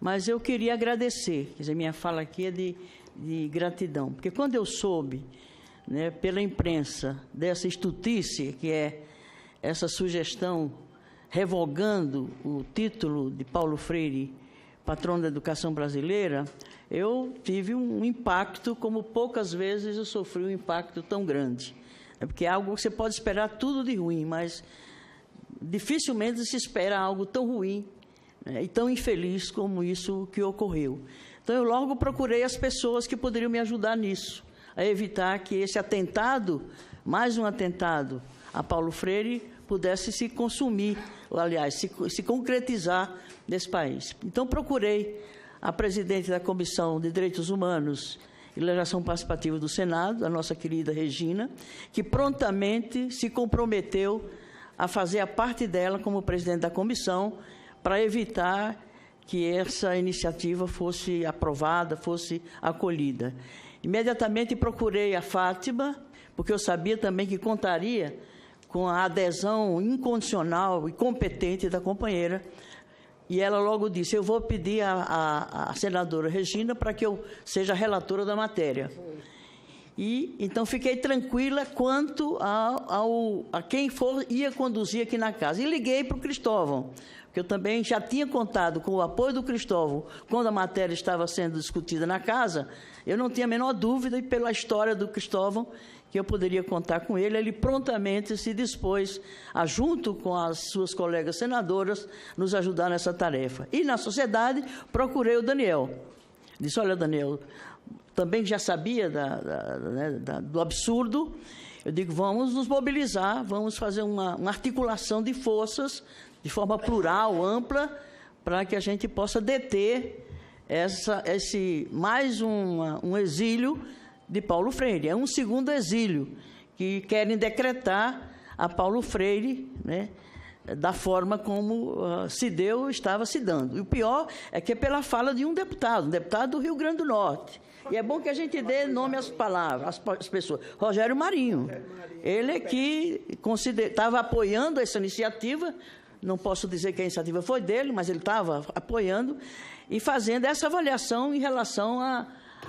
Mas eu queria agradecer, quer dizer, minha fala aqui é de gratidão, porque quando eu soube, né, pela imprensa, dessa estultice, que é essa sugestão revogando o título de Paulo Freire, patrono da educação brasileira, eu tive um impacto, como poucas vezes eu sofri um impacto tão grande. É porque é algo que você pode esperar tudo de ruim, mas dificilmente se espera algo tão ruim, né, e tão infeliz como isso que ocorreu. Então, eu logo procurei as pessoas que poderiam me ajudar nisso, a evitar que esse atentado, mais um atentado a Paulo Freire, pudesse se consumir, ou, aliás, se concretizar nesse país. Então, procurei a presidente da Comissão de Direitos Humanos e Legislação Participativa do Senado, a nossa querida Regina, que prontamente se comprometeu a fazer a parte dela como presidente da comissão para evitar que essa iniciativa fosse aprovada, fosse acolhida. Imediatamente procurei a Fátima, porque eu sabia também que contaria com a adesão incondicional e competente da companheira, e ela logo disse, eu vou pedir à senadora Regina para que eu seja relatora da matéria. E então fiquei tranquila quanto a quem ia conduzir aqui na casa. E liguei para o Cristóvão, que eu também já tinha contado com o apoio do Cristóvão quando a matéria estava sendo discutida na casa. Eu não tinha a menor dúvida, e pela história do Cristóvão, que eu poderia contar com ele. Ele prontamente se dispôs a, junto com as suas colegas senadoras, nos ajudar nessa tarefa. E, na sociedade, procurei o Daniel. Disse, olha, Daniel, também já sabia do absurdo, eu digo, vamos nos mobilizar, vamos fazer uma articulação de forças, de forma plural, ampla, para que a gente possa deter mais um exílio de Paulo Freire. É um segundo exílio que querem decretar a Paulo Freire, né, da forma como estava se dando. E o pior é que é pela fala de um deputado do Rio Grande do Norte. E é bom que a gente dê nome às palavras, às pessoas. Rogério Marinho. Ele é que estava apoiando essa iniciativa. Não posso dizer que a iniciativa foi dele, mas ele estava apoiando e fazendo essa avaliação em relação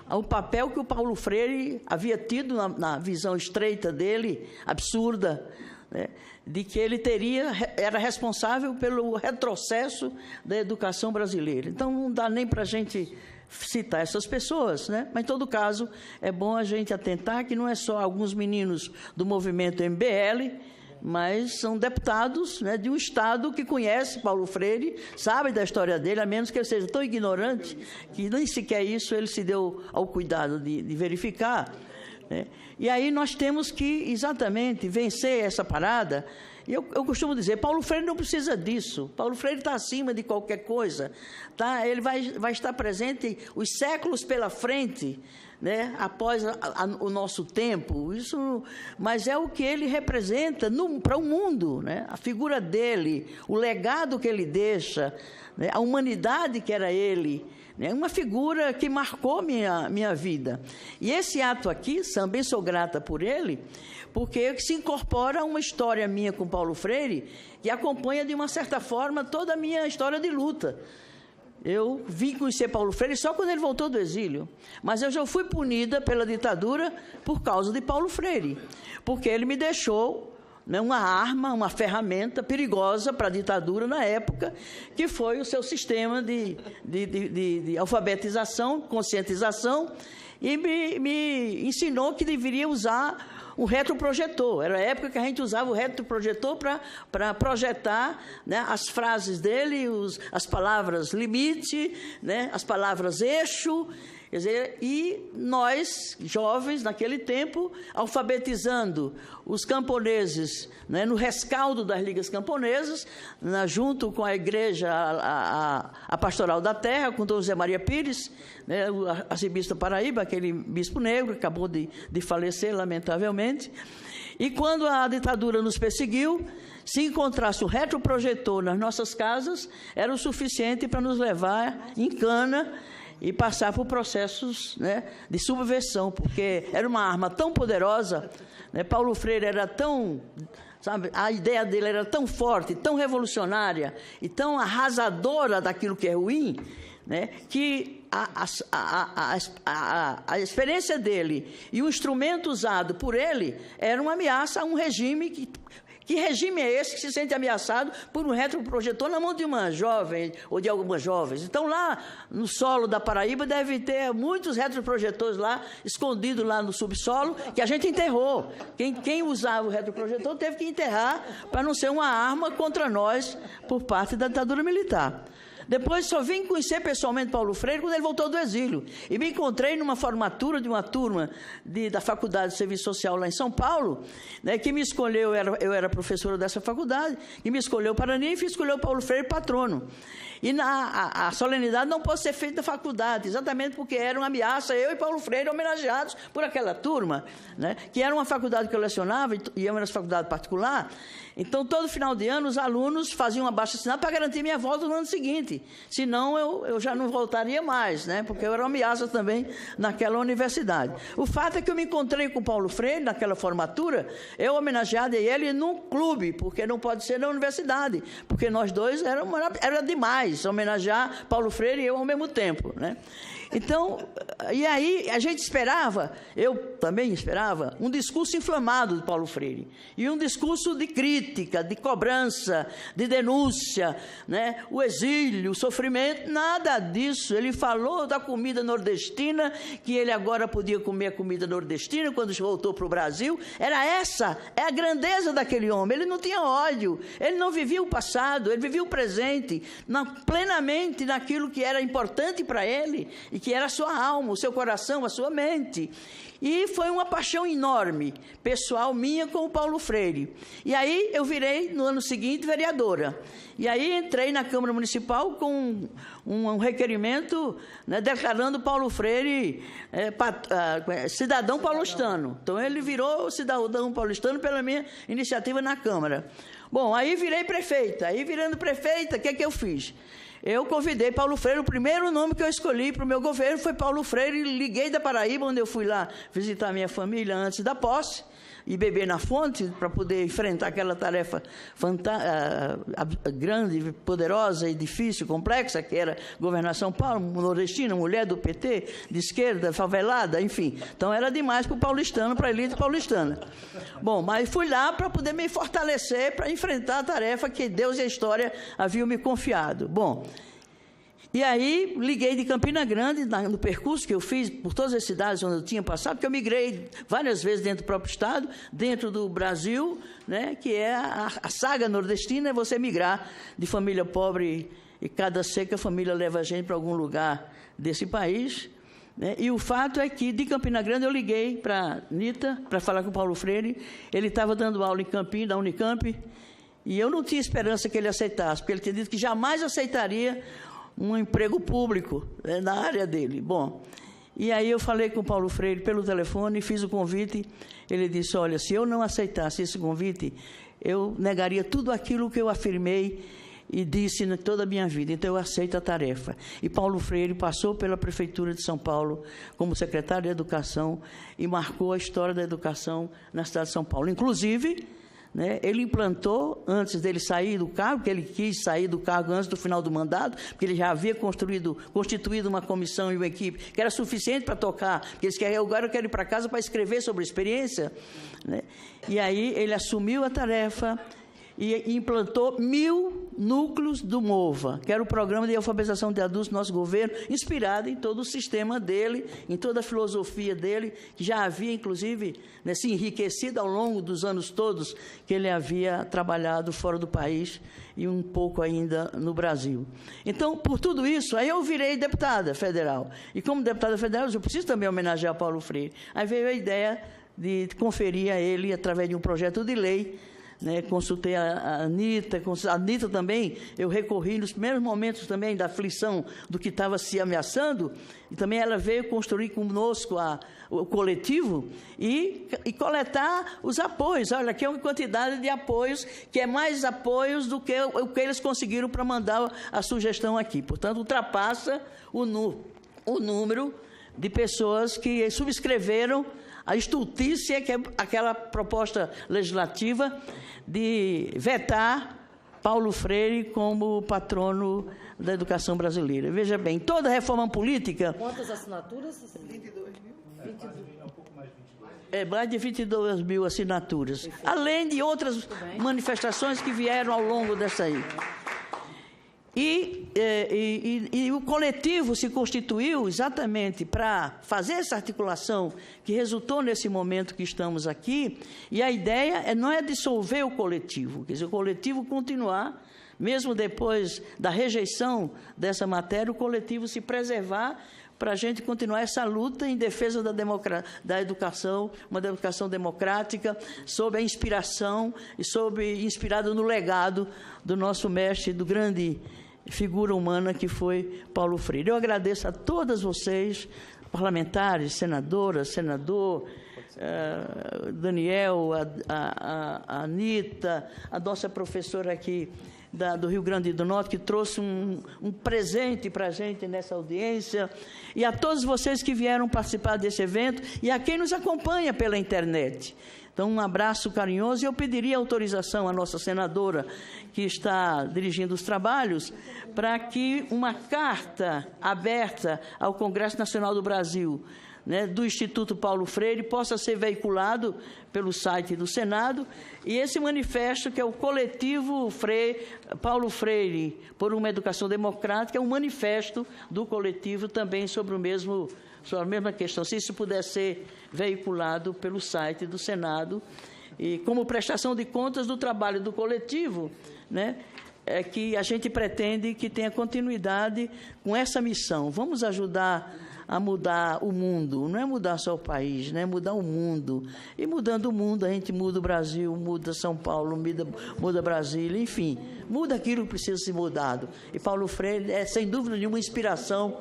ao papel que o Paulo Freire havia tido na visão estreita dele, absurda, né, de que ele era responsável pelo retrocesso da educação brasileira. Então, não dá nem para a gente citar essas pessoas, né? Mas, em todo caso, é bom a gente atentar que não é só alguns meninos do movimento MBL, mas são deputados, né, de um Estado que conhece Paulo Freire, sabe da história dele, a menos que ele seja tão ignorante que nem sequer isso ele se deu ao cuidado de verificar, né? E aí nós temos que, exatamente, vencer essa parada. E eu costumo dizer, Paulo Freire não precisa disso. Paulo Freire está acima de qualquer coisa. Tá? Ele vai estar presente os séculos pela frente, né, após o nosso tempo. Mas é o que ele representa para o mundo, né? A figura dele, o legado que ele deixa, né? A humanidade que era ele. É uma figura que marcou minha vida. E esse ato aqui, também sou grata por ele, porque se incorpora a uma história minha com Paulo Freire, que acompanha, de uma certa forma, toda a minha história de luta. Eu vim conhecer Paulo Freire só quando ele voltou do exílio, mas eu já fui punida pela ditadura por causa de Paulo Freire, porque ele me deixou, né, uma arma, uma ferramenta perigosa para a ditadura na época, que foi o seu sistema de alfabetização, conscientização, e me ensinou que deveria usar um retroprojetor. Era a época que a gente usava o retroprojetor para projetar, né, as frases dele, as palavras limite, né, as palavras eixo. Quer dizer, e nós, jovens, naquele tempo, alfabetizando os camponeses, né, no rescaldo das ligas camponesas, junto com a igreja, a Pastoral da Terra, com Dom José Maria Pires, né, o arcebispo da Paraíba, aquele bispo negro, que acabou de falecer, lamentavelmente. E quando a ditadura nos perseguiu, se encontrasse o retroprojetor nas nossas casas, era o suficiente para nos levar em cana e passar por processos, né, de subversão, porque era uma arma tão poderosa, né? Paulo Freire era tão sabe? A ideia dele era tão forte, tão revolucionária e tão arrasadora daquilo que é ruim, né, que a experiência dele e o instrumento usado por ele era uma ameaça a um regime que regime é esse que se sente ameaçado por um retroprojetor na mão de uma jovem ou de algumas jovens? Então, lá no solo da Paraíba, deve ter muitos retroprojetores lá, escondidos lá no subsolo, que a gente enterrou. Quem usava o retroprojetor teve que enterrar para não ser uma arma contra nós por parte da ditadura militar. Depois só vim conhecer pessoalmente Paulo Freire quando ele voltou do exílio. E me encontrei numa formatura de uma turma da Faculdade de Serviço Social lá em São Paulo, né, que me escolheu, eu era professora dessa faculdade, e me escolheu para NIF e escolheu Paulo Freire patrono. E a solenidade não pode ser feita na faculdade, exatamente porque era uma ameaça, eu e Paulo Freire homenageados por aquela turma, né, que era uma faculdade que eu lecionava, e eu era uma faculdade particular. Então, todo final de ano, os alunos faziam um abaixo-assinado para garantir minha volta no ano seguinte. Senão, eu já não voltaria mais, né? Porque eu era uma ameaça também naquela universidade. O fato é que eu me encontrei com Paulo Freire naquela formatura, eu homenageei ele num clube, porque não pode ser na universidade, porque nós dois era demais homenagear Paulo Freire e eu ao mesmo tempo, né? Então, e aí a gente esperava, eu também esperava, um discurso inflamado de Paulo Freire. E um discurso de crítica, de cobrança, de denúncia, né? O exílio, o sofrimento, nada disso. Ele falou da comida nordestina, que ele agora podia comer a comida nordestina quando voltou para o Brasil. Era essa, é a grandeza daquele homem. Ele não tinha ódio, ele não vivia o passado, ele vivia o presente, plenamente naquilo que era importante para ele, e que era a sua alma, o seu coração, a sua mente. E foi uma paixão enorme, pessoal minha com o Paulo Freire. E aí eu virei, no ano seguinte, vereadora. E aí entrei na Câmara Municipal com um requerimento, né, declarando Paulo Freire cidadão paulistano. Então ele virou cidadão paulistano pela minha iniciativa na Câmara. Bom, aí virei prefeita. Aí virando prefeita, o que é que eu fiz? Eu convidei Paulo Freire, o primeiro nome que eu escolhi para o meu governo foi Paulo Freire, liguei da Paraíba, onde eu fui lá visitar minha família antes da posse, e beber na fonte, para poder enfrentar aquela tarefa grande, poderosa e difícil, complexa, que era governar São Paulo, nordestina, mulher do PT, de esquerda, favelada, enfim. Então era demais para o paulistano, para a elite paulistana. Bom, mas fui lá para poder me fortalecer, para enfrentar a tarefa que Deus e a história haviam me confiado. Bom, e aí liguei de Campina Grande, no percurso que eu fiz por todas as cidades onde eu tinha passado, porque eu migrei várias vezes dentro do próprio estado, dentro do Brasil, né, que é a saga nordestina, é você migrar de família pobre, e cada seca a família leva a gente para algum lugar desse país, né? E o fato é que de Campina Grande eu liguei para Nita, para falar com o Paulo Freire. Ele estava dando aula em Campinas, da Unicamp, e eu não tinha esperança que ele aceitasse, porque ele tinha dito que jamais aceitaria um emprego público, né, na área dele. Bom, e aí eu falei com o Paulo Freire pelo telefone, fiz o convite. Ele disse: olha, se eu não aceitasse esse convite, eu negaria tudo aquilo que eu afirmei e disse toda a minha vida. Então eu aceito a tarefa. E Paulo Freire passou pela Prefeitura de São Paulo como secretário de Educação e marcou a história da educação na cidade de São Paulo. Inclusive, né, ele implantou, antes dele sair do cargo, porque ele quis sair do cargo antes do final do mandato, porque ele já havia constituído uma comissão e uma equipe que era suficiente para tocar, porque eles querem, agora eu quero ir para casa para escrever sobre a experiência, né? E aí ele assumiu a tarefa e implantou 1000 núcleos do MOVA, que era o programa de alfabetização de adultos do nosso governo, inspirado em todo o sistema dele, em toda a filosofia dele, que já havia, inclusive, né, se enriquecido ao longo dos anos todos que ele havia trabalhado fora do país e um pouco ainda no Brasil. Então, por tudo isso, aí eu virei deputada federal. E como deputada federal, eu preciso também homenagear Paulo Freire. Aí veio a ideia de conferir a ele, através de um projeto de lei, né, consultei a Anitta, também, eu recorri nos primeiros momentos também da aflição do que estava se ameaçando, e também ela veio construir conosco o coletivo e coletar os apoios. Olha, aqui é uma quantidade de apoios, que é mais apoios do que o que eles conseguiram para mandar a sugestão aqui. Portanto, ultrapassa o número de pessoas que subscreveram a estultícia, que é aquela proposta legislativa de vetar Paulo Freire como patrono da educação brasileira. Veja bem, toda reforma política... Quantas assinaturas? 22 mil. Mais de 22 mil assinaturas. Além de outras manifestações que vieram ao longo dessa aí. E o coletivo se constituiu exatamente para fazer essa articulação que resultou nesse momento que estamos aqui, e a ideia não é dissolver o coletivo, quer dizer, o coletivo continuar, mesmo depois da rejeição dessa matéria, o coletivo se preservar para a gente continuar essa luta em defesa da educação, uma educação democrática, sob a inspiração e inspirado no legado do nosso mestre, do grande figura humana que foi Paulo Freire. Eu agradeço a todas vocês, parlamentares, senadoras, senador, Daniel, a Anita, a nossa professora aqui do Rio Grande do Norte, que trouxe um presente para a gente nessa audiência, e a todos vocês que vieram participar desse evento, e a quem nos acompanha pela internet. Então, um abraço carinhoso, e eu pediria autorização à nossa senadora, que está dirigindo os trabalhos, para que uma carta aberta ao Congresso Nacional do Brasil, né, do Instituto Paulo Freire, possa ser veiculado pelo site do Senado, e esse manifesto, que é o Coletivo Paulo Freire por uma Educação Democrática, é um manifesto do coletivo também sobre a mesma questão. Se isso puder ser veiculado pelo site do Senado, e como prestação de contas do trabalho do coletivo, né, é que a gente pretende que tenha continuidade com essa missão. Vamos ajudar a mudar o mundo, não é mudar só o país, né? É mudar o mundo. E mudando o mundo, a gente muda o Brasil, muda São Paulo, muda Brasília, enfim, muda aquilo que precisa ser mudado. E Paulo Freire é, sem dúvida nenhuma, inspiração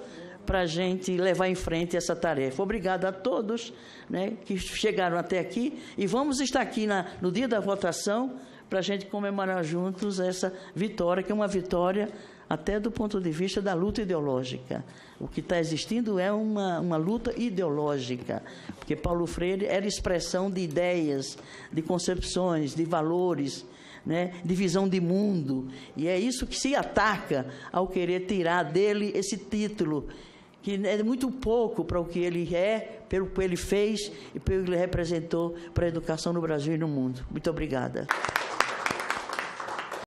para a gente levar em frente essa tarefa. Obrigado a todos, né, que chegaram até aqui, e vamos estar aqui no dia da votação para a gente comemorar juntos essa vitória, que é uma vitória até do ponto de vista da luta ideológica. O que está existindo é uma luta ideológica, porque Paulo Freire era expressão de ideias, de concepções, de valores, né, de visão de mundo, e é isso que se ataca ao querer tirar dele esse título, que é muito pouco para o que ele é, pelo que ele fez e pelo que ele representou para a educação no Brasil e no mundo. Muito obrigada.